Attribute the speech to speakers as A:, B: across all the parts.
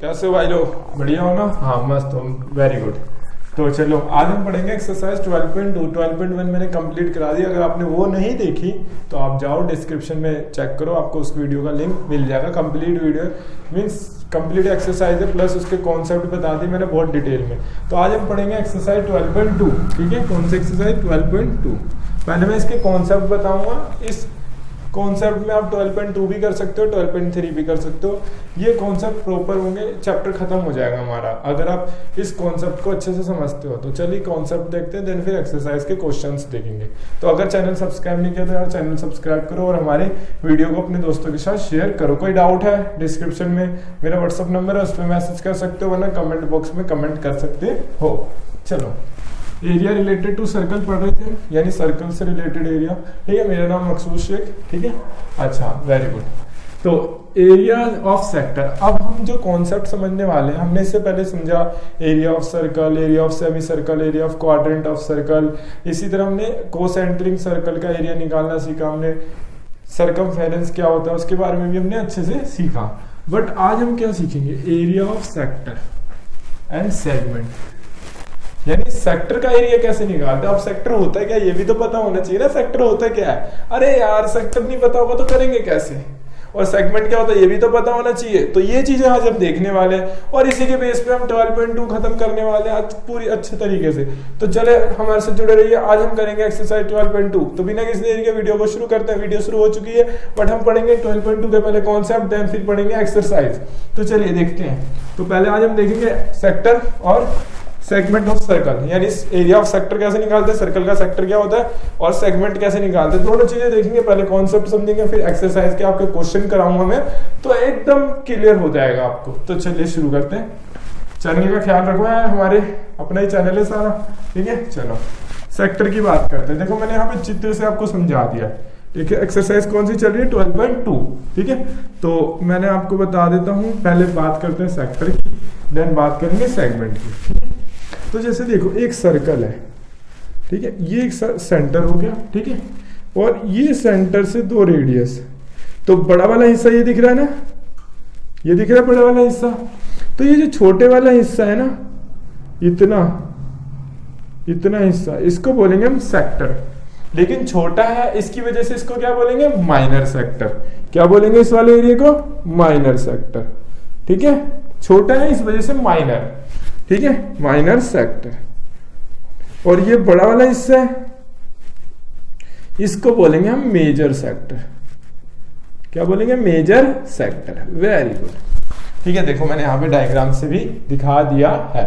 A: कैसे हो भाई लोग, बढ़िया हो ना? हाँ मस्त हो, वेरी गुड। तो चलो आज हम पढ़ेंगे एक्सरसाइज 12.2। 12.1 मैंने कंप्लीट करा दिया। अगर आपने वो नहीं देखी तो आप जाओ डिस्क्रिप्शन में चेक करो, आपको उस वीडियो का लिंक मिल जाएगा। Complete video means complete exercise है, प्लस उसके कॉन्सेप्ट बता दी मैंने बहुत डिटेल में। तो आज हम पढ़ेंगे एक्सरसाइज 12.2। ठीक है, कौन सी एक्सरसाइज? 12.2। पहले मैं इसके कॉन्सेप्ट बताऊंगा। इस कॉन्सेप्ट में आप 12.2 भी कर सकते हो, 12.3 भी कर सकते हो। ये कॉन्सेप्ट प्रॉपर होंगे, चैप्टर खत्म हो जाएगा हमारा अगर आप इस कॉन्सेप्ट को अच्छे से समझते हो। तो चलिए कॉन्सेप्ट देखते हैं, देन फिर एक्सरसाइज के क्वेश्चंस देखेंगे। तो अगर चैनल सब्सक्राइब नहीं किया तो यार चैनल सब्सक्राइब करो और हमारे वीडियो को अपने दोस्तों के साथ शेयर करो। कोई डाउट है डिस्क्रिप्शन में मेरा व्हाट्सअप नंबर है, उस पर मैसेज कर सकते हो, वरना कमेंट बॉक्स में कमेंट कर सकते हो। चलो, एरिया रिलेटेड टू सर्कल पढ़ रहे थे, यानी सर्कल से रिलेटेड एरिया। ठीक है, मेरा नाम मकसूद शेख। ठीक है, अच्छा वेरी गुड। तो एरिया ऑफ सेक्टर, अब हम जो कॉन्सेप्ट समझने वाले हैं, हमने इससे पहले समझा area of circle, area of semi circle, area of quadrant of circle. इसी तरह हमने कोसेंट्रिक सर्कल का एरिया निकालना सीखा, हमने सर्कमफेरेंस क्या होता है उसके बारे में भी हमने अच्छे से सीखा। बट आज हम क्या सीखेंगे? Area of sector and segment, यानी सेक्टर का एरिया कैसे निकालते हैं। अब सेक्टर होता है क्या ये भी तो पता होना चाहिए ना, सेक्टर होता क्या है। अरे यार सेक्टर नहीं पता होगा तो करेंगे कैसे, और सेगमेंट क्या होता है ये भी तो पता होना चाहिए। तो ये चीजें आज हम देखने वाले हैं और इसी के बेस पे हम 12.2 खत्म करने वाले हैं आज पूरी अच्छे तरीके से। तो चले हमारे से जुड़े रहिए, आज हम करेंगे एक्सरसाइज 12.2। तो बिना किसी देरी के वीडियो को शुरू करते हैं। वीडियो शुरू हो चुकी है बट हम पढ़ेंगे 12.2 के पहले कॉन्सेप्ट, देन फिर पढ़ेंगे एक्सरसाइज। तो चलिए देखते हैं। तो पहले आज हम देखेंगे सेक्टर और सेगमेंट ऑफ सर्कल, यानी एरिया ऑफ सेक्टर कैसे निकालते हैं, सर्कल का सेक्टर क्या होता है और सेगमेंट कैसे निकालते हैं। दोनों चीजें देखेंगे, पहले कॉन्सेप्ट समझेंगे फिर एक्सरसाइज के आपके क्वेश्चन कराऊंगा मैं, तो एकदम क्लियर हो जाएगा आपको। तो चलिए शुरू करते हैं। चैनल का ख्याल रखो यार, हमारे अपना ही चैनल है सारा। ठीक है, चलो सेक्टर की बात करते हैं। देखो मैंने यहाँ पे चित्र से आपको समझा दिया। ठीक है, एक्सरसाइज कौन सी चल रही है? 12.2। ठीक है, तो मैंने आपको बता देता हूँ। पहले बात करते हैं सेक्टर की, देन बात करेंगे सेगमेंट की। तो जैसे देखो एक सर्कल है, ठीक है, ये एक सेंटर हो गया। ठीक है, और ये सेंटर से दो रेडियस। तो बड़ा वाला हिस्सा ये दिख रहा है ना, ये दिख रहा है बड़ा वाला हिस्सा। तो ये जो छोटे वाला हिस्सा है ना, इतना हिस्सा, इसको बोलेंगे हम सेक्टर। लेकिन छोटा है इसकी वजह से इसको क्या बोलेंगे? Minor sector. क्या बोलेंगे इस वाले एरिया को? Minor sector. ठीक है, छोटा है इस वजह से माइनर। ठीक है, माइनर सेक्टर। और ये बड़ा वाला हिस्सा है, इसको बोलेंगे हम मेजर सेक्टर। क्या बोलेंगे? Major sector. Very good. ठीक है, देखो मैंने यहाँ पे डायग्राम से भी दिखा दिया है।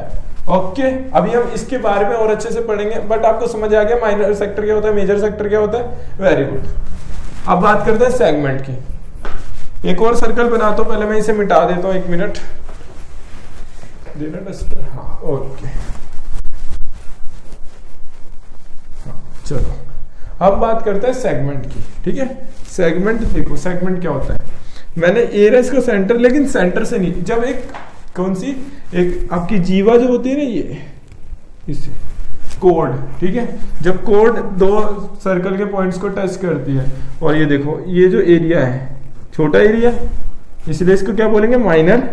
A: ओके, अभी हम इसके बारे में और अच्छे से पढ़ेंगे, बट आपको समझ आ गया माइनर सेक्टर क्या होता है, मेजर सेक्टर क्या होता है। Very good. अब बात करते हैं सेगमेंट की। एक और सर्कल बनाता हूं, पहले मैं इसे मिटा देता हूं, 1 मिनट देना डस्टर। हाँ ओके, हाँ चलो अब बात करते हैं सेगमेंट की। ठीक है, सेगमेंट देखो, सेगमेंट क्या होता है। मैंने एरिया को सेंटर, लेकिन सेंटर से नहीं। जब एक कौन सी एक आपकी जीवा जो होती है ना, ये इससे कोड, ठीक है, जब कोड दो सर्कल के पॉइंट्स को टच करती है, और ये देखो ये जो एरिया है छोटा एरिया, इसलिए इसको क्या बोलेंगे? Minor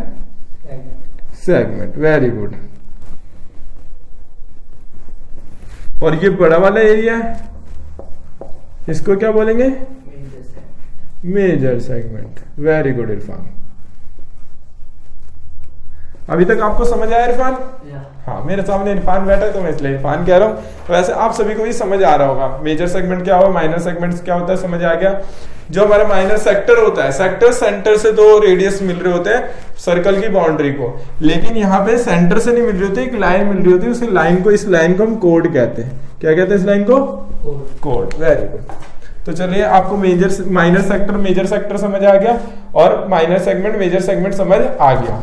A: segment. Very good. और ये बड़ा वाला एरिया है, इसको क्या बोलेंगे? Major segment. Very good Irfan. अभी तक आपको समझ आया इरफान? हाँ, मेरे सामने इरफान बैठा है तो मैं इसलिए इरफान कह रहा हूँ। वैसे आप सभी को भी समझ आ रहा होगा मेजर सेगमेंट क्या होगा, माइनर सेगमेंट क्या होता है, समझ आ गया। जो हमारा माइनर सेक्टर होता है, सेक्टर सेंटर से दो रेडियस मिल रहे होते हैं सर्कल की बाउंड्री को, लेकिन यहाँ पे सेंटर से नहीं मिल रही होती, एक लाइन मिल रही होती है। उस लाइन को, इस लाइन को हम कोड कहते हैं। क्या कहते हैं इस लाइन को? कोड। Very good. तो चलिए आपको major minor sector major sector समझ आ गया और माइनर सेगमेंट मेजर सेगमेंट समझ आ गया।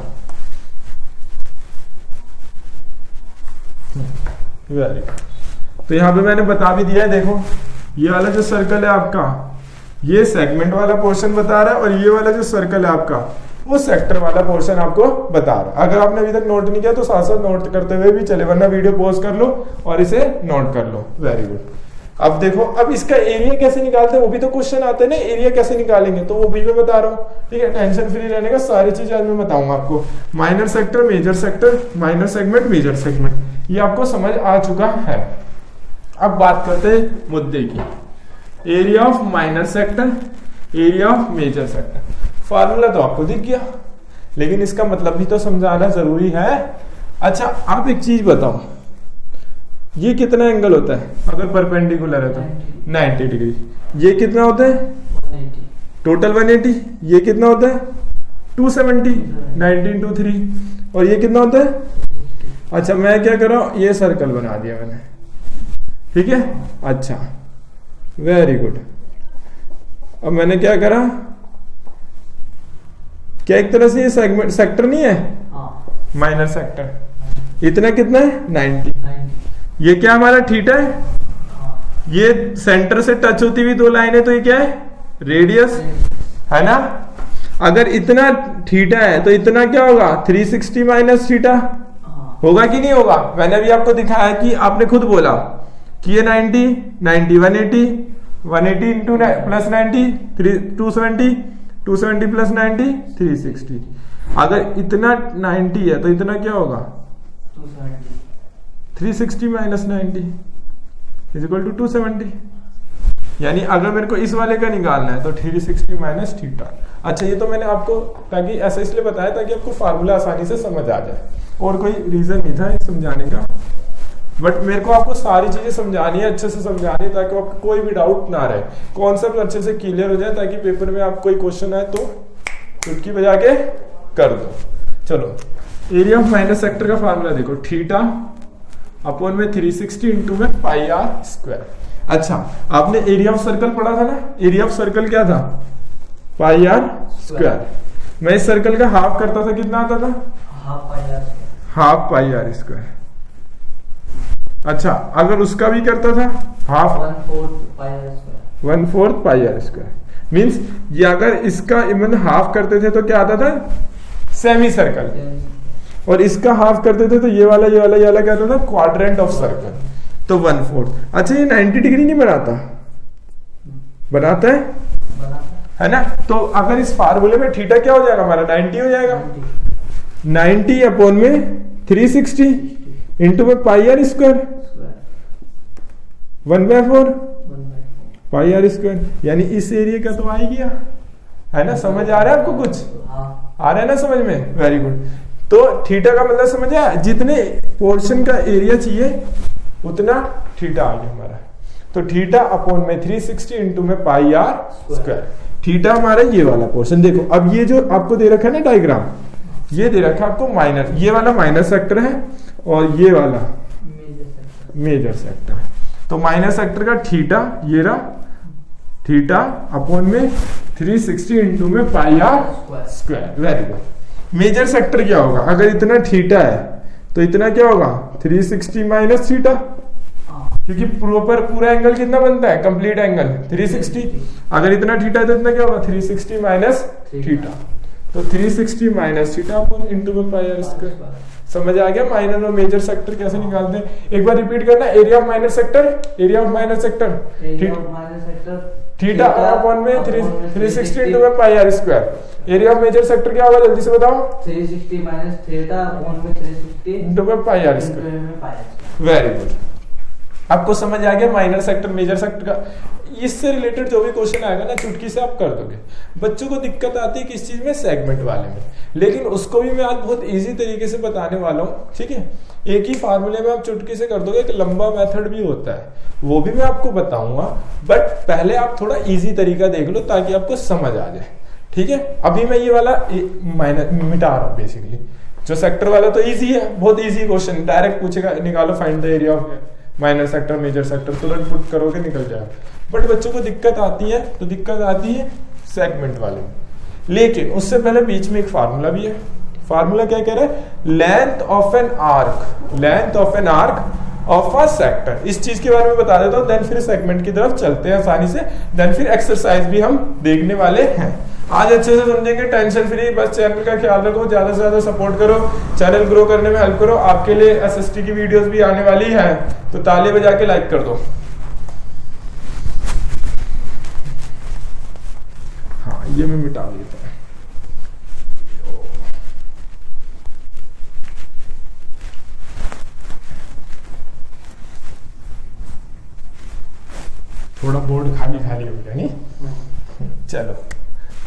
A: Very good. तो यहाँ पे मैंने बता भी दिया है, देखो ये वाला जो सर्कल है आपका, ये सेगमेंट वाला पोर्शन बता रहा है, और ये वाला जो सर्कल है आपका वो सेक्टर वाला पोर्शन आपको बता रहा है। अगर आपने अभी तक नोट नहीं किया तो साथ साथ नोट करते हुए भी चले, वरना वीडियो पॉज कर लो और इसे नोट कर लो। Very good. अब देखो, अब इसका एरिया कैसे निकालते हैं वो भी तो क्वेश्चन आते हैं ना, एरिया कैसे निकालेंगे, तो वो भी मैं बता रहा हूँ, ठीक है। टेंशन फ्री रहने का, सारी चीजें आज मैं बताऊंगा आपको। Minor sector, major sector, minor segment, major segment, ये आपको समझ आ चुका है। अब बात करते हैं मुद्दे की, area of minor sector, area of major sector. Formula तो आपको दिख गया, लेकिन इसका मतलब भी तो समझाना जरूरी है। अच्छा, आप एक चीज बताओ, ये कितना एंगल होता है अगर परपेंडिकुलर है तो? 90 डिग्री। ये कितना होता है? 180। टोटल 180। ये कितना होता है? 270। 19 to 3। और ये कितना होता है? अच्छा, मैं क्या कर रहा हूं, ये सर्कल बना दिया मैंने, ठीक है। अच्छा, वेरी गुड। अब मैंने क्या करा, क्या एक तरह से ये सेगमेंट सेक्टर नहीं है? Minor sector. इतना कितना है? 90। ये क्या हमारा थीटा है? ये सेंटर से टच होती हुई दो लाइनें, तो ये क्या है? रेडियस है ना। अगर इतना थीटा है तो इतना क्या होगा? 360 माइनस थीटा होगा कि नहीं होगा? मैंने अभी आपको दिखाया कि आपने खुद बोला कि ये 90 90 180 180 इंटू प्लस 90 270 270 प्लस 90 360। अगर इतना 90 है तो इतना क्या होगा? 360 माइनस 90 इज इक्वल टू 270। यानी अगर मेरे को इस वाले का निकालना है तो 360 माइनस थीटा। अच्छा, ये तो मैंने आपको ताकि ऐसा इसलिए बताया ताकि आपको फार्मूला आसानी से समझ आ जाए, और कोई रीजन नहीं था समझाने का। बट मेरे को आपको सारी चीजें समझानी है, अच्छे से समझानी है, ताकि आपको कोई भी डाउट ना रहे, कॉन्सेप्ट अच्छे से क्लियर हो जाए, ताकि पेपर में आप कोई क्वेश्चन आए तो चुटकी बजा के कर दो। चलो, एरिया ऑफ माइनस सेक्टर का फार्मूला देखो, थीटा अपॉन में 360 इंटू में पाई आर स्क्वायर। अच्छा, आपने एरिया ऑफ सर्कल पढ़ा था ना, एरिया ऑफ सर्कल क्या था? पाई आर स्क्वायर। मैं इस सर्कल का हाफ करता था, कितना आता था? Half pi r square. अच्छा, अगर उसका भी करता था half 1/4 pi r square. Means ये अगर इसका इवन हाफ करते थे तो क्या आता था? Semi circle. और इसका हाफ करते थे तो ये वाला ये वाला ये वाला क्या आता था? क्वाड्रेंट ऑफ सर्कल, तो 1/4। अच्छा, ये 90 डिग्री नहीं बनाता? बनाता है ना। तो अगर इस फार्मूले में थीटा क्या हो जाएगा हमारा? 90 हो जाएगा। 90 अपॉन में 360 इंटू में pi r square 1/4 pi r square. यानी इस एरिया का तो आ ही गया, है ना। समझ आ रहा है आपको? कुछ आ रहा है ना समझ में? Very good. तो थीटा का मतलब समझ आया, जितने पोर्शन का एरिया चाहिए उतना थीटा आ गया हमारा। तो थीटा अपॉन में 360 इंटू में पाई आर स्क्वायर। थीटा हमारा ये वाला पोर्शन। देखो, अब ये जो आपको दे रखा है ना डायग्राम, ये दे रखा है आपको माइनर, ये वाला माइनर सेक्टर है और ये वाला मेजर सेक्टर है। तो माइनर सेक्टर का थीटा ये रहा, थीटा अपॉन में 360 इंटू में pi r square. Very good. Major sector क्या होगा? अगर इतना थीटा है तो इतना क्या होगा? 360 माइनस थीटा, क्योंकि पूरा एंगल कितना बनता है? Complete angle 360। अगर इतना थीटा है तो इतना क्या होगा? 360 माइनस थीटा। तो 360 माइनस थीटा अपॉन इंटू में पाई आर स्क्वायर। समझ आ गया माइनर और मेजर सेक्टर कैसे निकालते हैं? एक बार रिपीट करना, area of minor sector, area of minor sector theta upon में 360 इंटू में pi r square. Area of major sector क्या होगा? जल्दी से बताओ।
B: 360 माइनस थीटा अपॉन में 360
A: इंटू में pi r square. Very good. आपको समझ आ गया माइनर सेक्टर मेजर सेक्टर का। इससे रिलेटेड जो भी क्वेश्चन आएगा ना, चुटकी से आप कर दोगे। बच्चों को दिक्कत आती है किस चीज में? सेगमेंट वाले में। लेकिन उसको भी मैं आज बहुत इजी तरीके से बताने वाला हूँ, ठीक है। एक ही फार्मूले में आप चुटकी से कर दोगे। एक लंबा मेथड भी होता है, वो भी मैं आपको बताऊंगा, बट पहले आप थोड़ा इजी तरीका देख लो ताकि आपको समझ आ जाए, ठीक है। अभी मैं ये वाला माइनर मिटा रहा हूँ। बेसिकली जो सेक्टर वाला तो इजी है, बहुत इजी क्वेश्चन, डायरेक्ट पूछेगा निकालो find the area of minor sector major sector, तुरंत पुट करोगे निकल जाएगा। बट बच्चों को दिक्कत आती है, तो दिक्कत आती है सेगमेंट वाले में। लेकिन उससे पहले बीच में एक फार्मूला भी है। फार्मूला क्या कह रहा है? Length of an arc, length of an arc of a sector. इस चीज के बारे में बता देता हूं, देन फिर सेगमेंट की तरफ चलते हैं आसानी से। देन फिर एक्सरसाइज भी हम देखने वाले हैं। आज अच्छे से समझेंगे, टेंशन फ्री। बस चैनल का ख्याल रखो, ज्यादा से ज्यादा सपोर्ट करो, चैनल ग्रो करने में हेल्प करो। आपके लिए एसएसटी की वीडियोस भी आने वाली है, तो ताली बजा के लाइक कर दो। ये मैं मिटा देता हूँ। थोड़ा बोर्ड खाली खाली हो गया नहीं। चलो,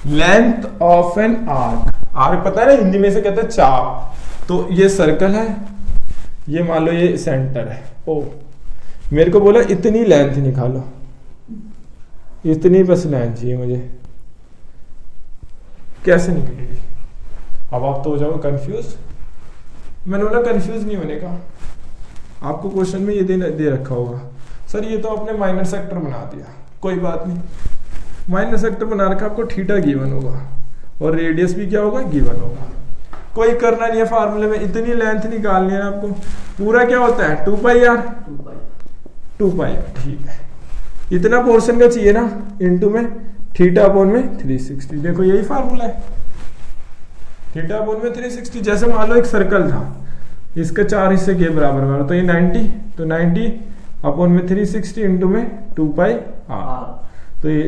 A: length of an arc, arc पता है ना हिंदी में से कहते हैं चाप। तो ये सर्कल है, ये मान लो ये सेंटर है। ओ मेरे को बोला इतनी लेंथ निकालो, इतनी बस लेंथ चाहिए मुझे, कैसे निकलेगी? अब आप तो हो जाओ कंफ्यूज। मैंने बोला कंफ्यूज नहीं होने का, आपको क्वेश्चन में ये दे रखा होगा, सर ये तो आपने माइनर सेक्टर बना दिया। कोई बात नहीं, माइनर सेक्टर बना रखा, आपको थीटा गिवन होगा और रेडियस भी क्या होगा, गिवन होगा। कोई करना नहीं है फार्मूले में, इतनी लेंथ निकालनी है आपको। पूरा क्या होता है 2 पाई आर, 2 पाई आर, ठीक है। इतना पोर्शन का चाहिए ना, इनटू में थीटा अपॉन में 360। देखो यही फार्मूला है, थीटा अपॉन में 360। जैसे मान लो एक सर्कल था, इसके 4 हिस्से के बराबर बराबर, तो ये 90, तो 90 अपॉन में 360 इंटू में 2 पाई आर, तो ये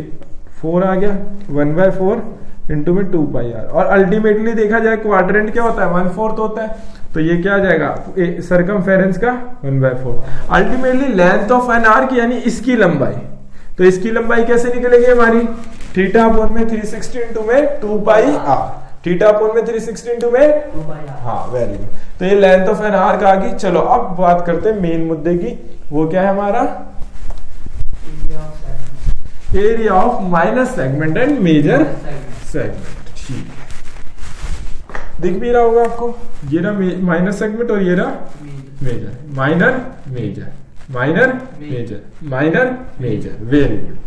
A: 4 आ गया, 1/4 इंटू में 2 पाई आर। और अल्टीमेटली देखा जाए क्वाड्रेंट क्या होता है, 1/4 होता है, तो ये क्या आ जाएगा सरकमफेरेंस का 1/4। Ultimately length of an arc यानी इसकी लंबाई, तो इसकी लंबाई कैसे निकलेगी हमारी, थीटा अपॉन में 360 इंटू में 2 पाई आर, थीटा अपॉन में 360 इंटू में
B: 2 पाई आर।
A: हाँ वेरी गुड। तो ये लेंथ ऑफ एन आर्क आ गई। चलो अब बात करते हैं मेन मुद्दे की, वो क्या है हमारा, area of minor segment and major segment. ठीक है, दिख भी रहा होगा आपको, ये रहा माइनर सेगमेंट और ये रहा major, minor major, minor major, minor major, very good.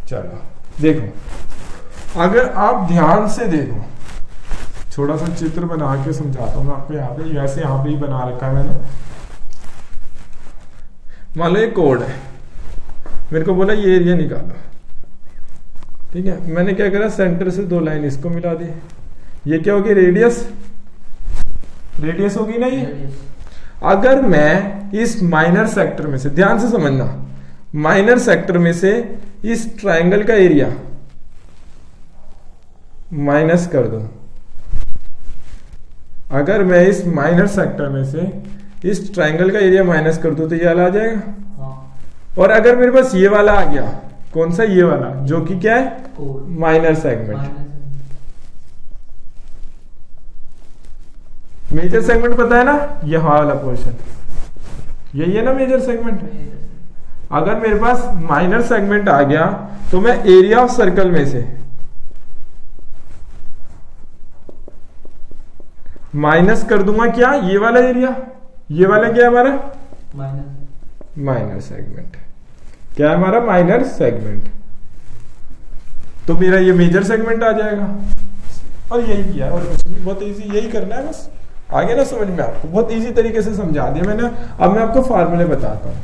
A: चलो देखो, अगर आप ध्यान से देखो, थोड़ा सा चित्र बना के समझाता हूँ मैं आपको। यहाँ पे वैसे यहाँ पे ही बना रखा है मैंने। मान लो ये कोड है, मेरे को बोला ये एरिया निकालो, ठीक है। मैंने क्या करा, सेंटर से 2 लाइन इसको मिला दी, ये क्या होगी, रेडियस, रेडियस होगी ना ये। अगर मैं इस माइनर सेक्टर में से, ध्यान से समझना, माइनर सेक्टर में से इस ट्रायंगल का एरिया माइनस कर दूं, अगर मैं इस माइनर सेक्टर में से इस ट्रायंगल का एरिया माइनस कर दूं तो ये वाला आ जाएगा।
B: हाँ। और
A: और अगर मेरे पास ये वाला आ गया, कौन सा, ये वाला, जो कि क्या है, माइनर सेगमेंट। मेजर सेगमेंट पता है ना, ये वाला पोर्शन, यही है ना मेजर सेगमेंट। अगर मेरे पास माइनर सेगमेंट आ गया तो मैं एरिया ऑफ सर्कल में से माइनस कर दूंगा क्या, ये वाला एरिया, ये वाला क्या है हमारा, माइनर सेगमेंट। क्या है हमारा, माइनर सेगमेंट। तो मेरा ये मेजर सेगमेंट आ जाएगा। और यही किया, और कुछ नहीं, बहुत इजी, यही करना है बस। आगे ना समझ में आपको, बहुत इजी तरीके से समझा दिया मैंने। अब मैं आपको फार्मूले बताता हूँ।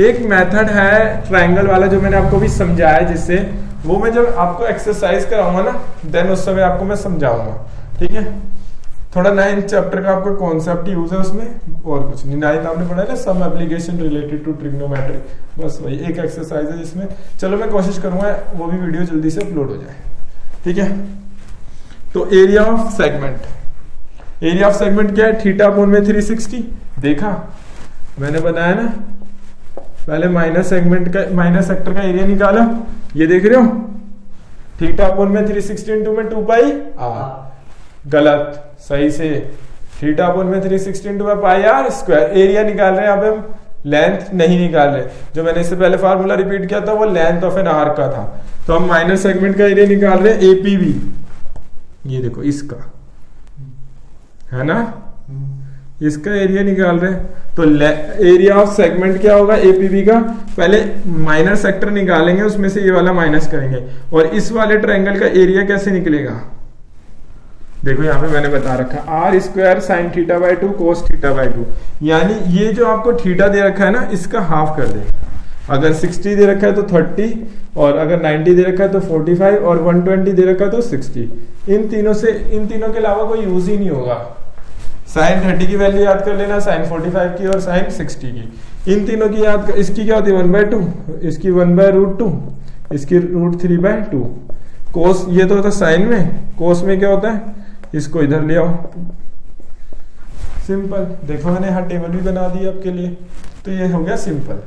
A: एक मेथड है ट्रायंगल वाला, जो मैंने आपको भी समझाया, जिससे वो मैं जब आपको एक्सरसाइज कराऊंगा ना, देन उस समय आपको मैं समझाऊंगा, ठीक है। थोड़ा 9th चैप्टर का आपका कॉन्सेप्ट यूज है उसमें, और कुछ नहीं। 9th आपने पढ़ा है ना, some application related to trigonometry, बस वही एक एक्सरसाइज है जिसमें। चलो मैं कोशिश करूंगा वो भी वीडियो जल्दी से अपलोड हो जाए, ठीक है। तो area of segment, area of segment क्या है, थीटा अपॉन में 360। देखा मैंने बनाया ना, पहले माइनर सेगमेंट का, माइनर सेक्टर का एरिया निकाला, ये देख रहे हो, थीटा अपॉन में 360 इंटू में 2 पाई आर। गलत, सही से, थीटा अपॉन में 360 इंटू में पाई आर स्क्वायर। एरिया निकाल रहे हैं, अब हम लेंथ नहीं निकाल रहे। जो मैंने इससे पहले फार्मूला रिपीट किया था वो लेंथ ऑफ एन आर्क का था, तो हम माइनर सेगमेंट का एरिया निकाल रहे हैं, एपीबी। ये देखो इसका है ना, इसका एरिया निकाल रहे हैं। तो एरिया ऑफ सेगमेंट क्या होगा, एपीबी का। पहले माइनर सेक्टर निकालेंगे, उसमें से ये वाला माइनस करेंगे, और इस वाले ट्रायंगल का एरिया कैसे निकलेगा, देखो यहाँ पे मैंने बता रखा, r square sine theta by 2 cos theta by 2। यानी ये जो आपको थीटा दे रखा है ना, इसका हाफ कर देगा। अगर 60 दे रखा है तो 30, और अगर 90 दे रखा है तो 45, और 120 दे रखा है तो 60। इन तीनों के अलावा कोई यूज ही नहीं होगा। साइन 30 की वैल्यू याद कर लेना, साइन 45 की और साइन 60 की। इन तीनों की याद कर, इसकी क्या होती है 1/2, इसकी 1/√2, इसकी √3/2। कोस ये तो होता है साइन में, कोस में क्या होता है, इसको इधर ले आओ, सिंपल। देखो मैंने यहाँ टेबल भी बना दी आपके लिए, तो ये हो गया सिंपल।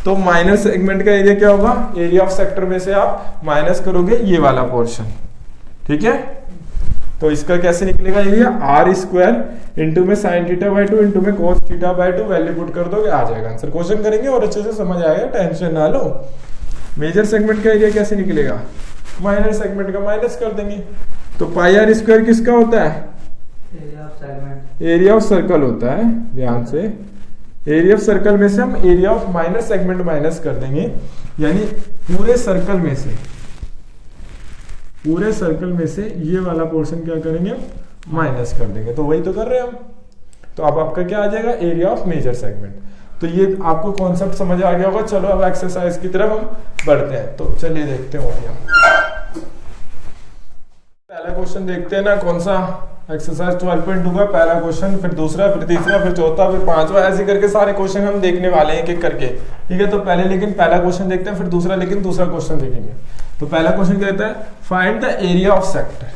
A: तो माइनस सेगमेंट का एरिया क्या होगा, एरिया ऑफ सेक्टर में से आप माइनस करोगे ये वाला पोर्शन, ठीक है। तो इसका कैसे निकलेगा एरिया, आर स्क्वायर इंटू में साइन थीटा बाई 2 इंटू में cos theta by 2, value put कर दोगे आ जाएगा आंसर। क्वेश्चन करेंगे और अच्छे से समझ आएगा, टेंशन ना लो। मेजर सेगमेंट का एरिया कैसे निकलेगा, माइनर सेगमेंट का माइनस कर देंगे। तो पाई आर स्क्वायर किसका होता है,
B: area of segment,
A: area of circle होता है, ध्यान से। एरिया ऑफ सर्कल में से हम area of minor segment minus कर देंगे, यानी पूरे सर्कल में से, पूरे सर्कल में से ये वाला पोर्शन क्या करेंगे, माइनस कर देंगे। तो वही तो कर रहे हैं हम। तो अब आपका क्या आ जाएगा, एरिया ऑफ मेजर सेगमेंट। तो ये आपको कॉन्सेप्ट समझ आ गया होगा। चलो अब एक्सरसाइज की तरफ हम बढ़ते हैं। तो चलिए देखते हैं वही हम पहला क्वेश्चन देखते हैं ना, कौन सा, एक्सरसाइज 12.2 का पहला क्वेश्चन, फिर दूसरा, फिर तीसरा, फिर चौथा, फिर पांचवा, ऐसे करके सारे क्वेश्चन हम देखने वाले हैं एक एक करके, ठीक है। तो पहले लेकिन पहला क्वेश्चन देखते हैं, फिर दूसरा लेकिन दूसरा क्वेश्चन देखेंगे। तो पहला क्वेश्चन कहता है find the area of sector.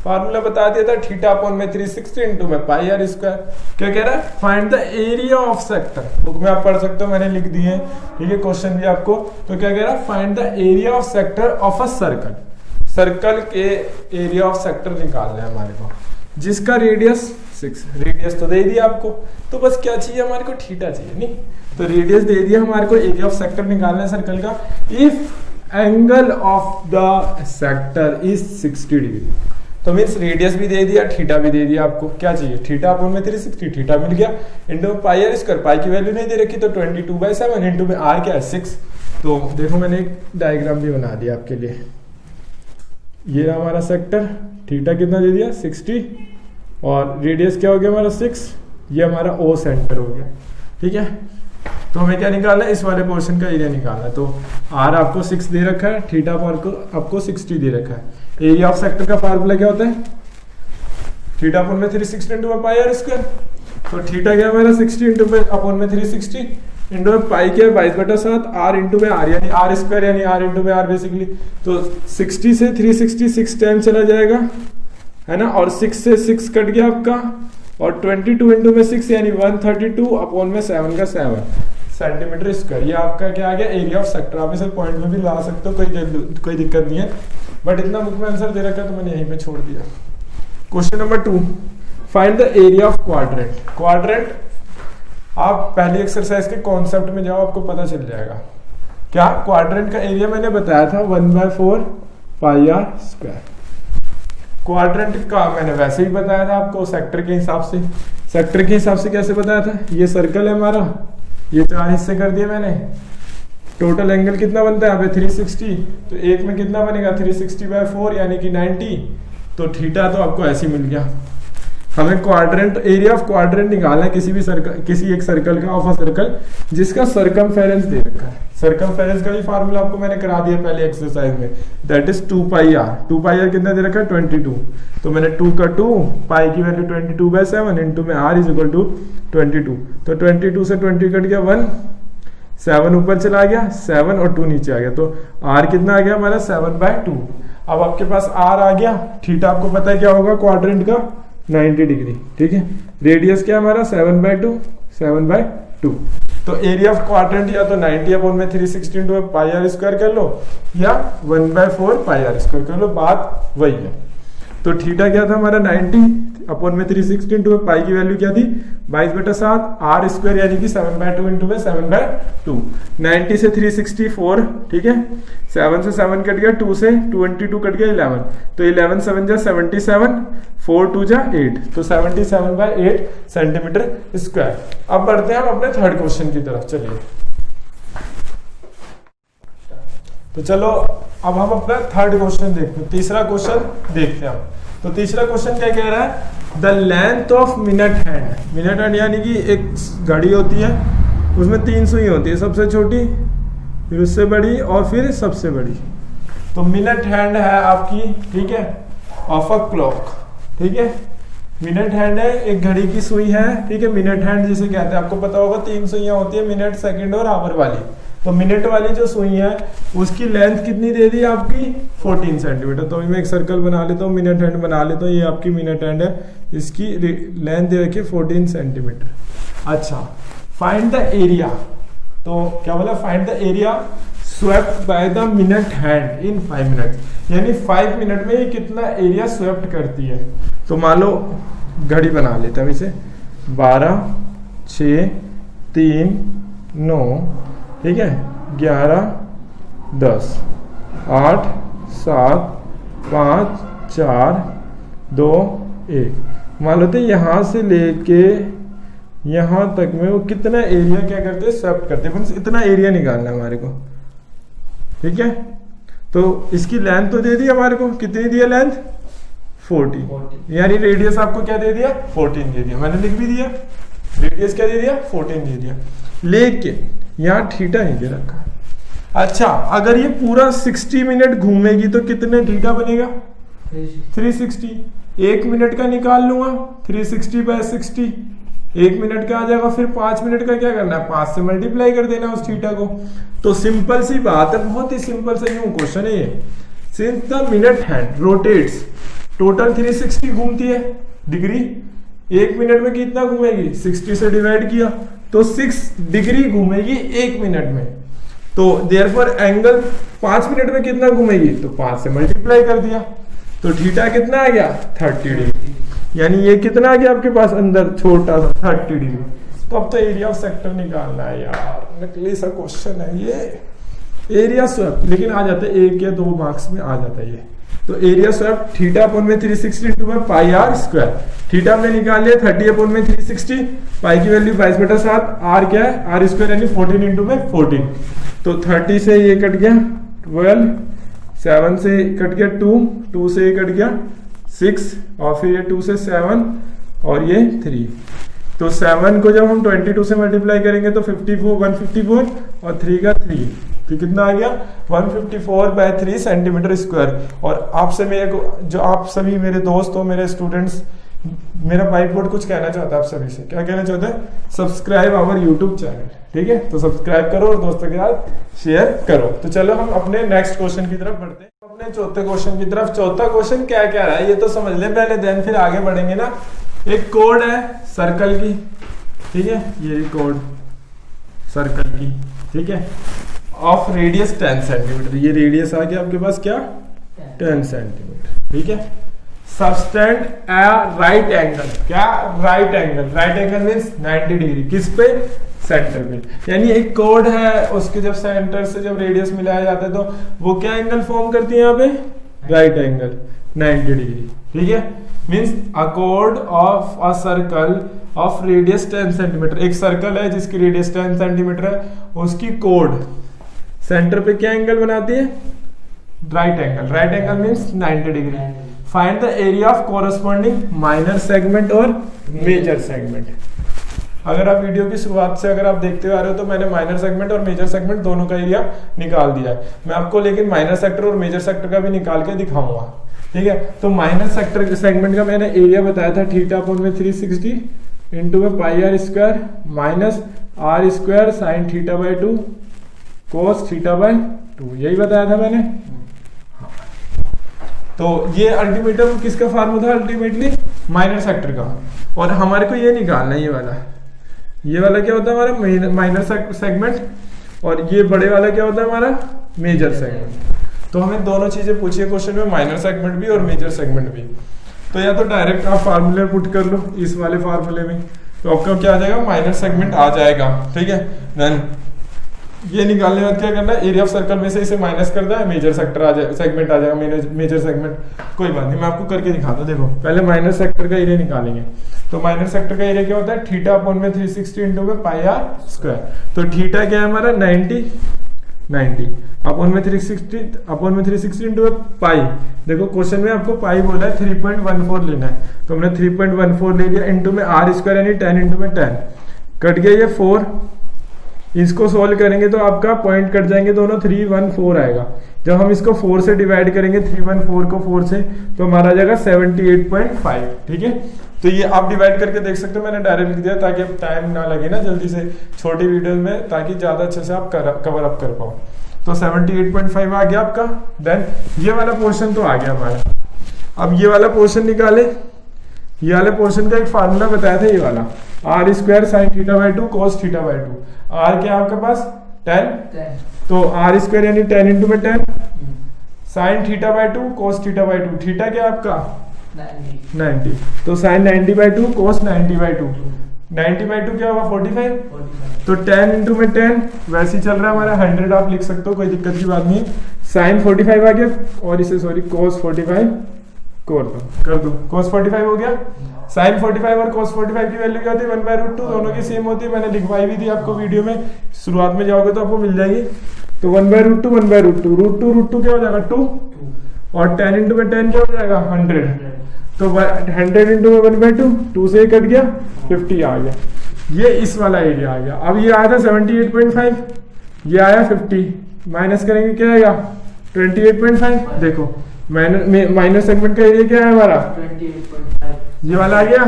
A: Formula बता दिया था, थीटा अपॉन में 360 इंटू में पाई आर स्क्वायर। क्या कह रहा है, find the area of sector. Book में आप पढ़ सकते हो, मैंने लिख दिए हैं, ठीक है, क्वेश्चन भी आपको। तो क्या कह रहा है, find the area of sector of a circle. Circle के एरिया ऑफ सेक्टर निकालना है हमारे को, जिसका रेडियस 6, रेडियस तो दे दिया आपको, तो बस क्या चाहिए हमारे को, थीटा चाहिए, नहीं तो रेडियस दे दिया हमारे को, एरिया ऑफ सेक्टर निकालना है सर्कल का। If angle of the sector is 60 degree, तो मीन्स रेडियस भी दे दिया, थीटा भी दे दिया आपको। क्या चाहिए, थीटा अपॉन में 360, थीटा मिल गया, इंटू में पाई आर स्क्वायर, पाई की वैल्यू नहीं दे रखी तो 22/7 इंटू में आर क्या है 6। तो देखो मैंने एक डायग्राम भी बना दिया आपके लिए। ये रहा हमारा सेक्टर, थीटा कितना दे दिया 60, और रेडियस क्या हो गया हमारा 6, ये हमारा ओ सेंटर हो गया, ठीक है। तो हमें क्या निकालना है, इस वाले पोर्शन का एरिया निकालना है। तो आर आपको 6 दे रखा है, थीटा आपको 60 दे रखा है। एरिया ऑफ सेक्टर का फार्मूला क्या होता है, थीटा अपॉन में 360 इंटू में पाई आर स्क्वायर। तो थीटा क्या है हमारा 60 इंटू में अपॉन में 360 इंटू में पाई क्या है 22/7, आर इंटू में आर, यानी आर स्क्वायर यानी आर इंटू में आर बेसिकली। तो 60 से 360 6 टाइम चला जाएगा, है ना, और 6 से 6 कट गया आपका, और 22 इंटू में 6 यानी 132 अपॉन में 7 का 7 सेंटीमीटर स्क्वायर। ये आपका क्या आ गया, एरिया ऑफ सेक्टर। आप इसे पॉइंट में भी ला सकते हो, कोई दिक्कत नहीं है, बट इतना बुक में आंसर दे रखा है तो मैंने यहीं पे छोड़ दिया। Question number 2, find the area of quadrant. Quadrant आप पहली एक्सरसाइज के कॉन्सेप्ट में जाओ, आपको पता चल जाएगा। क्या, क्वाड्रेंट का एरिया मैंने बताया था 1/4 पाई आर स्क्वायर। क्वाड्रेंट का मैंने वैसे ही बताया था आपको, सेक्टर के हिसाब से। सेक्टर के हिसाब से कैसे बताया था, ये सर्कल है हमारा, ये 4 हिस्से कर दिए मैंने। टोटल एंगल कितना बनता है यहाँ पे 360, तो एक में कितना बनेगा 360/4 यानी कि 90। तो थीटा तो आपको ऐसे मिल गया। हमें क्वाड्रेंट, एरिया ऑफ क्वाड्रेंट निकालना है किसी भी सर्कल, किसी एक सर्कल का, ऑफ अ सर्कल जिसका सर्कमफेरेंस दे रखा है। सर्कमफेरेंस का भी फार्मूला आपको मैंने करा दिया पहले एक्सरसाइज में, दैट इज 2πr। 2πr कितना दे रखा है 22। तो मैंने 2 का 2, पाई की वैल्यू 22/7 इंटू में r इज इक्वल टू 22। तो 22 से 20 कट गया 1, 7 ऊपर चला गया 7 और 2 नीचे आ गया, तो r कितना आ गया हमारा 7/2। अब आपके पास r आ गया, थीटा आपको पता है क्या होगा क्वाड्रेंट का 90 डिग्री, ठीक है। रेडियस क्या हमारा 7/2। तो एरिया ऑफ क्वाड्रेंट या तो 90 अपॉन में 360 इंटू पाई आर स्क्वायर कर लो, या 1/4 पाई आर स्क्वायर कर लो, बात वही है। तो थीटा क्या था हमारा 90 अपॉन में 360 इंटू पाई की वैल्यू क्या थी 22/7, आर स्क्वायर यानी कि 7/2 इंटू में 7/2। 90 से 364, ठीक है, 7 से 7 कट गया, 2 से 22 कट गया 11, तो 11 7 जा 77, 4 2 जा 8, तो 77/8 सेंटीमीटर स्क्वायर। अब बढ़ते हैं हम अपने थर्ड क्वेश्चन की तरफ, चलिए। तो चलो अब हम अपना थर्ड क्वेश्चन देखते हैं, तीसरा क्वेश्चन देखते हैं हम। तो तीसरा क्वेश्चन क्या कह रहा है, the length of minute hand. Minute hand यानी कि एक घड़ी होती है, उसमें 3 सुई होती है, सबसे छोटी, फिर उससे बड़ी और फिर सबसे बड़ी। तो मिनट हैंड है आपकी, ठीक है, ऑफ अ क्लॉक, ठीक है। मिनट हैंड है, एक घड़ी की सुई है, ठीक है। मिनट हैंड जिसे कहते हैं, आपको पता होगा 3 सुइयां होती है, मिनट, सेकंड और आवर वाली। तो मिनट वाली जो सुई है उसकी लेंथ कितनी दे दी आपकी 14 सेंटीमीटर। तो अभी मैं एक सर्कल बना लेता हूँ, मिनट हैंड बना लेता हूँ, ये आपकी मिनट हैंड है, इसकी लेंथ दे रखी है 14 सेंटीमीटर। अच्छा, फाइंड द एरिया, तो क्या बोला, find the area swept by the minute hand in 5 minute, यानी 5 मिनट में ये कितना एरिया स्वेप्ट करती है। तो मान लो घड़ी बना लेते हैं इसे, 12, 6, 3, 9, ठीक है, 11, 10, 8, 7, 5, 4, 2, 1। मान लो तो यहाँ से लेके यहाँ तक में वो कितना एरिया क्या करते हैं, स्वेप्ट करते हैं। इतना एरिया निकालना है हमारे को, ठीक है। तो इसकी लेंथ तो दे दी हमारे को, कितनी दिया लेंथ 14, यानी रेडियस आपको क्या दे दिया 14 दे दिया, मैंने लिख भी दिया, रेडियस क्या दे दिया 14 दे दिया, लेकिन यहाँ थीटा नहीं दे रखा। अच्छा, अगर ये पूरा 60 मिनट घूमेगी तो कितने थीटा बनेगा 360। 1 मिनट का निकाल लूंगा 360/60, 1 मिनट का आ जाएगा, फिर 5 मिनट का क्या करना है 5 से मल्टीप्लाई कर देना उस थीटा को। तो सिंपल सी बात है, बहुत ही सिंपल सा यूं क्वेश्चन है ये। Since the minute hand rotates, total 360 घूमती है डिग्री, 1 मिनट में कितना घूमेगी 60 से डिवाइड किया तो 6 डिग्री घूमेगी 1 मिनट में। तो देयरफॉर एंगल 5 मिनट में कितना घूमेगी, तो 5 से मल्टीप्लाई कर दिया, तो थीटा कितना आ गया 30 डिग्री, यानी ये कितना आ गया आपके पास अंदर छोटा सा 30 डिग्री। तो अब तो एरिया ऑफ सेक्टर निकालना है यार, नकली सा क्वेश्चन है ये। एरिया स्वेप्ट लेकिन आ जाता है 1 या 2 मार्क्स में आ जाता है ये। तो एरिया स्वेप्ट थीटा अपॉन में 360 इंटू में पाई आर स्क्वायर, थीटा हमने निकाल लिया 30 अपॉन में 360, पाई की वैल्यू 22/7, आर क्या है आर स्क्वायर यानी 14 इंटू में 14। तो 30 से ये कट गया 12, 7 से कट गया 2, 2 से ये कट गया 6, और फिर ये 2 से 7 और ये 3। तो 7 को जब हम 22 से मल्टीप्लाई करेंगे तो 154 और 3 का 3, तो कितना आ गया 154/3 सेंटीमीटर स्क्वायर। और आपसे मेरे को, जो आप सभी मेरे दोस्त हो, मेरे स्टूडेंट्स, मेरा व्हाइट बोर्ड कुछ कहना चाहता है आप सभी से, क्या कहना चाहता है, सब्सक्राइब आवर यूट्यूब चैनल, ठीक है। तो सब्सक्राइब करो और दोस्तों के साथ शेयर करो। तो चलो हम अपने नेक्स्ट क्वेश्चन की तरफ बढ़ते हैं, अपने चौथे क्वेश्चन की तरफ। चौथा क्वेश्चन क्या क्या रहा है ये तो समझ लें पहले, देन फिर आगे बढ़ेंगे ना। एक कोड है सर्कल की, ठीक है, ये कोड सर्कल की, ठीक है, ऑफ रेडियस 10 सेंटीमीटर, ये रेडियस आ गया आपके पास क्या 10 सेंटीमीटर, ठीक है। सबटेंड ए राइट एंगल, क्या right angle, right angle means 90 degree, किस पे सेंटर पे, यानी एक कोड है उसके जब सेंटर से जब रेडियस मिलाया जाता है तो वो क्या एंगल फॉर्म करती है यहाँ पे राइट एंगल 90 डिग्री, ठीक है। Means a code of a circle of radius 10 centimetre, एक सर्कल है जिसकी रेडियस 10 सेंटीमीटर है, उसकी कोड सेंटर पे क्या एंगल बनाती है right angle, right angle means 90 degree. Find the area of corresponding minor segment और मेजर सेगमेंट। अगर आप वीडियो की शुरुआत से अगर आप देखते हुए आ रहे हो तो मैंने माइनर सेगमेंट और मेजर सेगमेंट दोनों का एरिया निकाल दिया है, मैं आपको लेकिन माइनर सेक्टर और मेजर सेक्टर का भी निकाल के दिखाऊंगा, ठीक है। तो माइनर सेक्टर सेगमेंट का मैंने एरिया बताया था थीटा अपॉन में 360 इंटू में pi r square minus r square sine theta by 2 cos theta by 2, यही बताया था मैंने। तो ये अल्टीमेटम किसका फार्मूला था, अल्टीमेटली माइनर सेक्टर का, और हमारे को ये निकालना है ये वाला क्या होता है हमारा माइनर सेगमेंट, और ये बड़े वाला क्या होता है हमारा मेजर सेगमेंट। तो हमें दोनों चीजें पूछी है क्वेश्चन में, माइनर सेगमेंट भी और मेजर सेगमेंट भी। तो या तो डायरेक्ट आप फार्मूले पुट कर लो इस वाले फार्मूले में, तो आपका क्या आ जाएगा माइनर सेगमेंट आ जाएगा, ठीक है। देन ये निकालने के बाद क्या करना है, एरिया ऑफ सर्कल में से इसे माइनस करना है, मेजर सेक्टर आ जाएगा, सेगमेंट आ जाएगा मेजर सेगमेंट। कोई बात नहीं, मैं आपको करके दिखाता हूँ। देखो पहले माइनर सेक्टर का एरिया निकालेंगे, तो माइनर सेक्टर का एरिया क्या होता है थीटा अपॉन में 360 इंटू में पाई आर स्क्वायर। तो थीटा क्या है हमारा 90 अपॉन में 360 इंटू पाई। देखो क्वेश्चन में आपको पाई बोला है 3.14 लेना है, तो हमने 3.14 ले लिया, इंटू में आर स्क्वायर यानी 10 इंटू में 10, कट गया ये 4। इसको सोल्व करेंगे तो आपका पॉइंट कट जाएंगे दोनों, 314 आएगा। जब हम इसको 4 से डिवाइड करेंगे 314 को 4 से, तो हमारा आ जाएगा 78.5, ठीक है। तो ये आप डिवाइड करके देख सकते हो, मैंने डायरेक्ट लिख दिया ताकि अब टाइम ना लगे ना जल्दी से छोटी वीडियो में, ताकि ज्यादा अच्छे से आप कवर अप कर पाओ। तो 78.5 आ गया आपका। देन ये वाला पोर्शन तो आ गया हमारा। अब ये वाला पोर्शन निकाले। ये वाले पोर्शन का एक फार्मूला बताया था, ये वाला r square sine theta by 2 cos theta by 2। R क्या आपके पास 10, तो आर स्क्वायर यानी 10 इंटू में 10 sine theta by 2 cos theta by 2। Theta क्या आपका 90, तो sine 90 by 2 cos 90 by 2। 90 by 2 क्या होगा 45, तो 10 इंटू में 10 वैसे ही चल रहा है हमारा 100 आप लिख सकते हो, कोई दिक्कत की बात नहीं। साइन 45 आ गया और इसे सॉरी cos 45 कर दो cos 45 हो गया। साइन 45 और cos 45 की वैल्यू क्या होती है 1/√2, दोनों की सेम होती है, मैंने लिखवाई भी थी आपको वीडियो में, शुरुआत में जाओगे तो आपको मिल जाएगी। तो 1/√2 1/√2 √2 क्या हो जाएगा 2 और 10 इंटू में 10 क्या हो जाएगा 100, तो 100 इंटू में 1/2 2 से कट गया 50 आ गया। ये इस वाला एरिया आ गया। अब ये आया था 78.5, ये आया 50, माइनस करेंगे क्या आएगा 28.5। देखो माइनस सेगमेंट का एरिया क्या है हमारा
B: 28.5,
A: ये वाला आ गया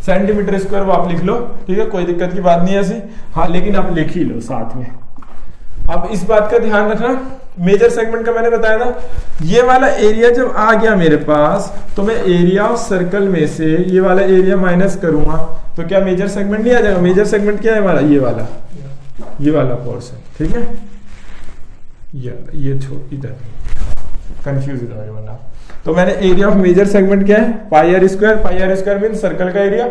B: सेंटीमीटर
A: स्क्वायर। वो आप लिख लो, ठीक है, कोई दिक्कत की बात नहीं है ऐसी। हाँ लेकिन आप लिख ही लो साथ में। अब इस बात का ध्यान रखना, मेजर सेगमेंट का मैंने बताया था, ये वाला एरिया जब आ गया मेरे पास तो मैं एरिया ऑफ सर्कल में से ये वाला एरिया माइनस करूंगा तो क्या मेजर सेगमेंट नहीं आ जाएगा। मेजर सेगमेंट क्या है हमारा ये वाला पोर्शन, ठीक है। ये छोड़ इधर कंफ्यूज हो रहा वरना। तो मैंने एरिया ऑफ मेजर सेगमेंट क्या है पाई आर स्क्वायर मीन सर्कल का एरिया।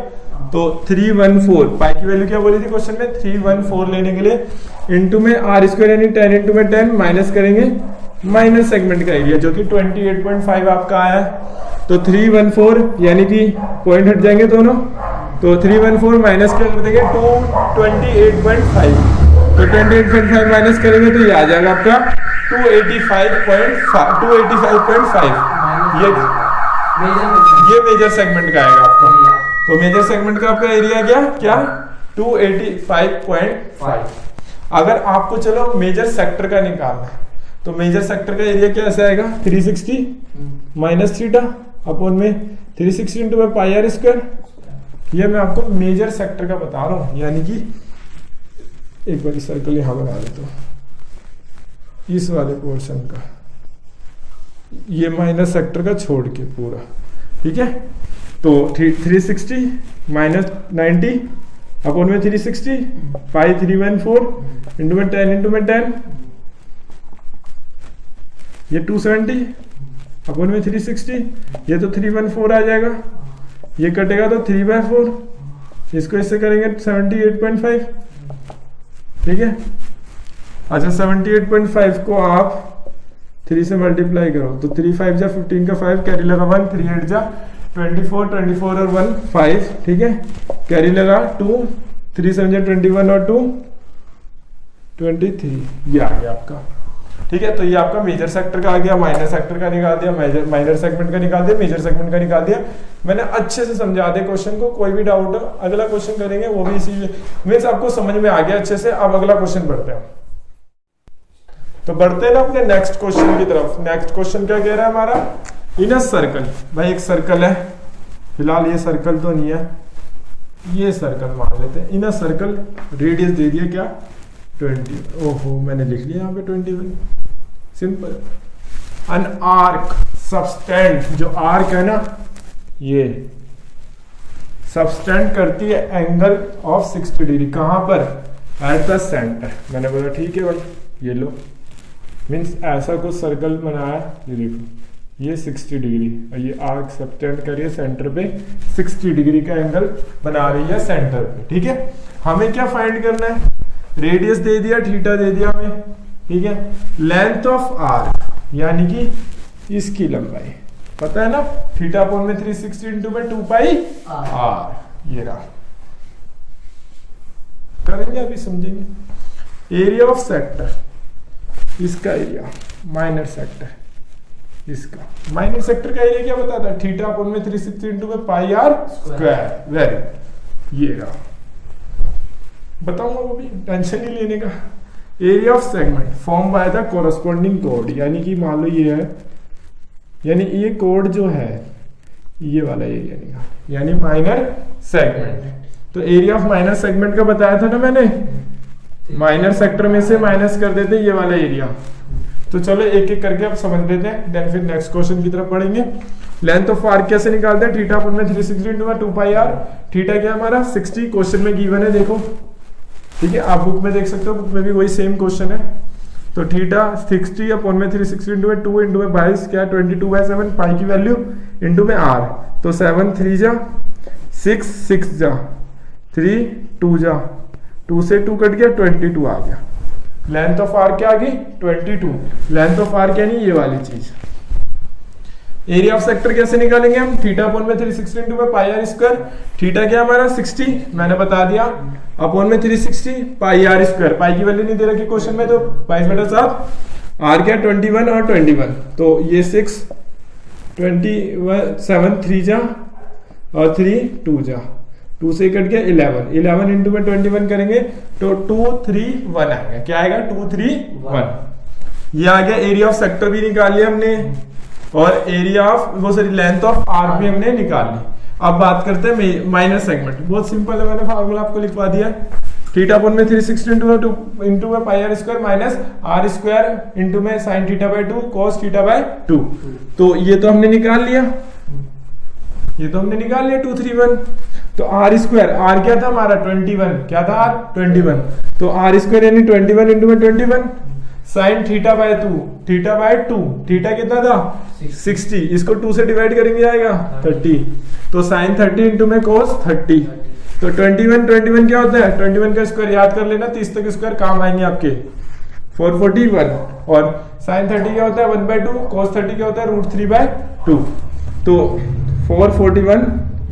A: तो 314 पाई की वैल्यू क्या बोली थी क्वेश्चन में 314 लेने के लिए इनटू में आर स्क्वायर यानी 10 इंटू में 10 माइनस करेंगे माइनस सेगमेंट का एरिया जो कि 28.5 आपका आया है। तो 314 यानी कि पॉइंट हट जाएंगे दोनों, तो 314 माइनस क्या कर देंगे 228.5, तो 28.5 माइनस करेंगे तो ये आ जाएगा आपका 285.5। ये मेजर सेगमेंट का आएगा आपका। तो मेजर सेगमेंट का आपका एरिया क्या 285.5। अगर आपको चलो मेजर सेक्टर का निकालना है तो मेजर सेक्टर का एरिया क्या ऐसा आएगा 360 माइनस थीटा अपॉन में 360 इंटू में पाई आर स्क्वायर। ये मैं आपको मेजर सेक्टर का बता रहा हूं, यानी कि एक बार सर्कल यहां बना देता हूं इस वाले पोर्शन का, ये माइनस सेक्टर का छोड़ के पूरा, ठीक है। तो 360 माइनस 90 अपॉन में 360 पाई 314 इंटू में 10 इंटू में 10, ये 270 अपॉन में 360, ये तो 314 आ जाएगा, ये कटेगा तो 3/4, इसको इससे करेंगे 78.5, ठीक है। अच्छा 78.5 को आप 3 से मल्टीप्लाई करो तो 3 5 जा 15 का 5 कैरी लगा 1, 3 8 जा 24 और 1 5, ठीक है, कैरी लगा 2, 3 7 जा 21 और 2 23, ये आ गया आपका, ठीक है। तो ये आपका मेजर सेक्टर का आ गया, माइनर सेक्टर का निकाल दिया, माइनर सेगमेंट का निकाल दिया, मेजर सेगमेंट का निकाल दिया। मैंने अच्छे से समझा दिया क्वेश्चन को, कोई भी डाउट हो अगला क्वेश्चन करेंगे वो भी इसी मीन्स आपको समझ में आ गया अच्छे से। अब अगला क्वेश्चन पढ़ते हैं, तो बढ़ते हैं ना अपने नेक्स्ट क्वेश्चन की तरफ। नेक्स्ट क्वेश्चन क्या कह रहा है हमारा, इन अ सर्कल, भाई एक सर्कल है, फिलहाल ये सर्कल तो नहीं है, ये सर्कल मान लेते हैं। इन अ सर्कल रेडियस दे दिया क्या 20, ओहो मैंने लिख लिया यहाँ पे 21, सिंपल। अन आर्क सबस्टेंड, जो आर्क है ना ये सबस्टेंड करती है एंगल ऑफ 60 डिग्री, कहां पर एट द सेंटर। मैंने बोला ठीक है भाई ये लो, मीन्स ऐसा कुछ सर्कल बनाया, ये देखो ये 60 डिग्री और ये आर्क सबटेंड कर रही है सेंटर पे 60 डिग्री का एंगल बना रही है सेंटर पे, ठीक है। हमें क्या फाइंड करना है, रेडियस दे दिया, थीटा दे दिया हमें, ठीक है। लेंथ ऑफ आर्क यानी कि इसकी लंबाई पता है ना, थीटा अपॉन में 360 इंटू में 2 पाई आर, ये रहा, करेंगे अभी समझेंगे। एरिया ऑफ सेक्टर, इसका एरिया माइनर सेक्टर, इसका माइनर सेक्टर का एरिया क्या बताता है, थीटा अपॉन में 360 इंटू में पाई आर स्क्वायर, वेरी, ये रहा, बताऊंगा वो भी, टेंशन नहीं लेने का। Area of segment form by the corresponding code, यानी कि मान लो ये है, यानी ये कोड जो है ये वाला एरिया निकाल, यानी माइनर सेगमेंट। तो एरिया ऑफ माइनर सेगमेंट का बताया था ना मैंने, माइनर सेक्टर में से माइनस कर देते ये वाला एरिया। तो चलो एक एक करके अब समझ लेते हैं, देन फिर नेक्स्ट क्वेश्चन की तरफ पढ़ेंगे। लेंथ ऑफ आर्क कैसे निकालते हैं, थीटा अपन में 360 इंटू 2 पाई आर। थीटा क्या हमारा 60, क्वेश्चन में गिवन है देखो, ठीक है, आप बुक में देख सकते हो, बुक में भी वही सेम क्वेश्चन है। तो थीटा 60 अपॉन में 360 इंटू में 2 इंटू में 22 क्या 22/7, पाई की वैल्यू इंटू में आर। तो 7 3 जा 6 6 जा 3 2 जा 2 से 2 कट गया 22 आ गया। लेंथ ऑफ आर क्या आ गई 22। लेंथ ऑफ आर क्या नहीं, ये वाली चीज। एरिया ऑफ सेक्टर कैसे निकालेंगे हम, थीटा अपॉन में 360 इंटू में पाई आर स्क्वायर। थीटा क्या हमारा 60 मैंने बता दिया, अपॉन में 360 पाई आर स्क्वायर। पाई की वैल्यू नहीं दे रखी क्वेश्चन में, तो 22/7, आर क्या 21 और 21, तो ये 6 21 7 3 जा और 3 2 जा 2 से कट गया 11 11 इंटू में 21 करेंगे तो 2 3 1 आएगा। क्या आएगा 2 3 1। ये आ गया एरिया ऑफ सेक्टर भी निकाल लिया हमने, और एरिया ऑफ वो सॉरी लेंथ ऑफ आर्क भी हमने निकाल ली। अब बात करते हैं माइनर सेगमेंट। बहुत सिंपल है, मैंने फार्मूला आपको लिखवा दिया। थीटा अपॉन में 360 इंटू में pi r square minus r square into में sine theta by 2 cos theta by 2। तो ये तो हमने निकाल लिया, ये तो हमने निकाल लिया 2 3 1। तो आर स्क्वायर, आर क्या था हमारा 21, क्या था आर 21, तो आर स्क्वायर यानी 21 इंटू में 21 sign theta by 2, theta by 2, theta कितना था 60, इसको 2 से डिवाइड करेंगे आएगा 30, तो साइन 30 इंटू में कोस 30। तो 21 क्या होता है, 21 का स्क्वायर याद कर लेना, 30 तक स्क्वायर काम आएंगे आपके 441। और साइन 30 क्या होता है 1/2, कोस 30 क्या होता है √3/2। तो 441,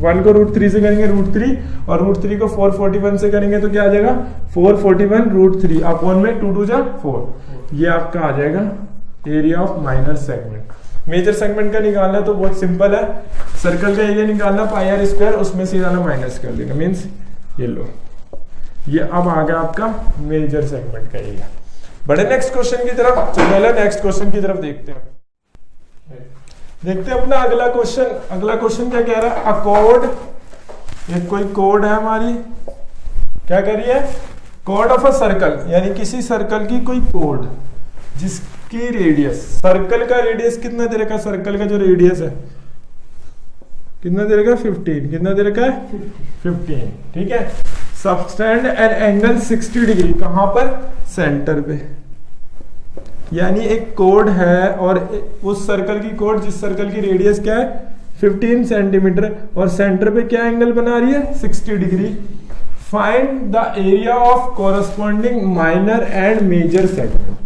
A: 1 को √3 से करेंगे √3, और √3 को 441 से करेंगे तो क्या आ जाएगा 441 √3 अपॉन में 2 2 जा 4। ये आपका आ जाएगा area of minor segment. Major segment का निकालना है तो बहुत सिंपल है, सर्कल का एरिया निकालना पाई आर स्क्वायर, उसमें से जाना माइनस कर देना, मीन्स ये लो, ये अब आ गया आपका मेजर सेगमेंट का एरिया। बड़े नेक्स्ट क्वेश्चन की तरफ, चलो नेक्स्ट क्वेश्चन की तरफ देखते हैं। देखते हैं अपना अगला क्वेश्चन। अगला क्वेश्चन क्या कह रहा है, अ कोड, एक कोई कोड है हमारी, क्या कह रही है, कोड ऑफ अ सर्कल, यानी किसी सर्कल की कोई कोड जिसकी रेडियस, सर्कल का रेडियस कितना दे रखा है, सर्कल का जो रेडियस है कितना दे रखा है 15, कितना दे रखा है 15, ठीक है। सबटेंड एन एंगल 60 डिग्री, कहां पर, सेंटर पे। यानी एक कोड है और उस सर्कल की कोड, जिस सर्कल की रेडियस क्या है 15 सेंटीमीटर, और सेंटर पे क्या एंगल बना रही है 60 degree. Find the area of corresponding minor and major segment.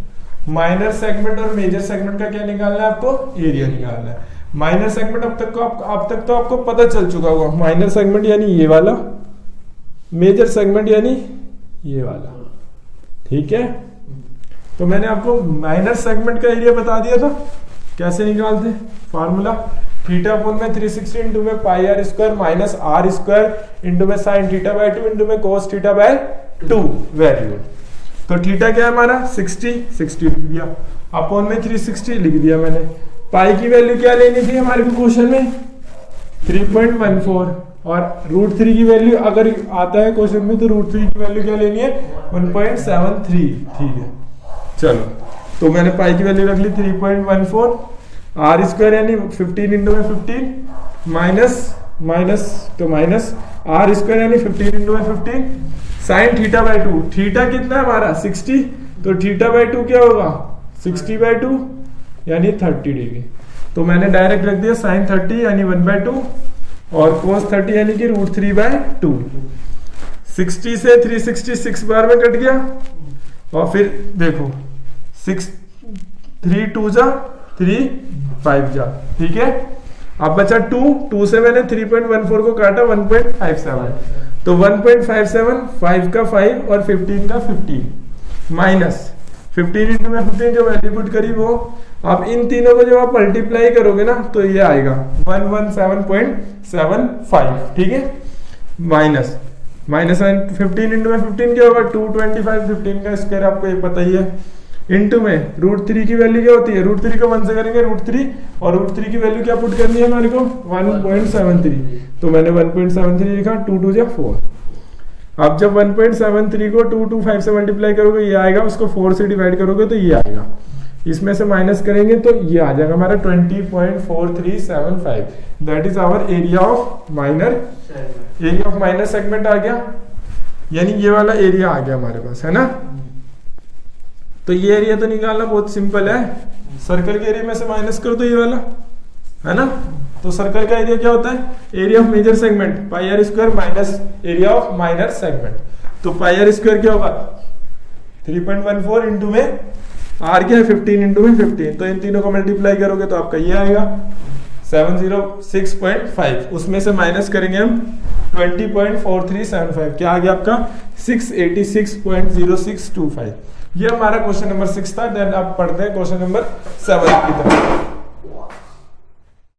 A: Minor segment और मेजर सेगमेंट का क्या निकालना है आपको, एरिया निकालना है। माइनर सेगमेंट अब तक तो आपको पता चल चुका होगा, माइनर सेगमेंट यानी ये वाला, मेजर सेगमेंट यानी ये वाला, ठीक है। तो मैंने आपको माइनर सेगमेंट का एरिया बता दिया था, कैसे निकालते, फार्मूला थीटा अपॉन में 360 इंटू में pi r square minus r square into में साइन थीटा बाय 2 इंटू में cos theta by 2। Very good. तो थीटा क्या है हमारा 60 लिख दिया, अपॉन में 360 लिख दिया मैंने। पाई की वैल्यू क्या लेनी थी हमारे को क्वेश्चन में 3.14, और √3 की वैल्यू अगर आता है क्वेश्चन में तो √3 की वैल्यू क्या लेनी है 1.73, ठीक है। चलो, तो मैंने पाई की वैल्यू रख ली 3.14, आर स्क्वायर यानी 15 इंटू में 15 माइनस तो माइनस आर स्क्वायर यानी 15 इंटू में 15 साइन थीटा बाय 2। थीटा कितना है हमारा 60, तो थीटा बाय 2 क्या होगा 60/2 यानी 30 डिग्री। तो मैंने डायरेक्ट रख दिया साइन 30 यानी 1/2 और कोस 30 यानी कि √3/2। 60 से 366 बार में कट गया, और फिर देखो 6 3 2 जा 3 5 जा, ठीक है। अब बचा 2 से मैंने 3.14 को काटा 1.57, तो 1.57 5 का 5 और 15 का 15 माइनस 15 इंटू में 15 जो वैल्यू पुट करी वो। अब इन तीनों को जब आप मल्टीप्लाई करोगे ना तो ये आएगा 117.75, ठीक है। माइनस 15 इंटू में 15 क्या होगा 225, 15 का स्क्वायर आपको ये पता ही है। इनटू में √3 की वैल्यू क्या होती है, √3 को 1 से करेंगे √3 और √3 की वैल्यू क्या पुट करनी है हमारे को 1.73, तो मैंने 1.73 लिखा, 2 2 जा 4। अब जब 1.73 को 225 से मल्टीप्लाई करोगे ये आएगा, उसको 4 से डिवाइड करोगे तो ये आएगा, इसमें से माइनस करेंगे तो ये आ जाएगा हमारा 20.4375। That is our area of minor segment आ गया, यानी ये वाला एरिया आ गया हमारे पास, है ना। तो ये एरिया तो निकालना बहुत सिंपल है, सर्कल के एरिया में से माइनस करो तो ये वाला, है ना। तो सर्कल का एरिया क्या होता है, area of major segment pi r square minus area of minor segment. तो पाई आर स्क्वायर क्या होगा 3.14 इंटू में आर क्या है 15 इंटू में 15, तो इन तीनों को मल्टीप्लाई करोगे तो आपका ये आएगा 706.5, उसमें से माइनस करेंगे हम 20.4375, क्या आ गया आपका 686.0625। ये हमारा क्वेश्चन नंबर 6 था। देन आप पढ़ते हैं क्वेश्चन नंबर 7 की तरफ।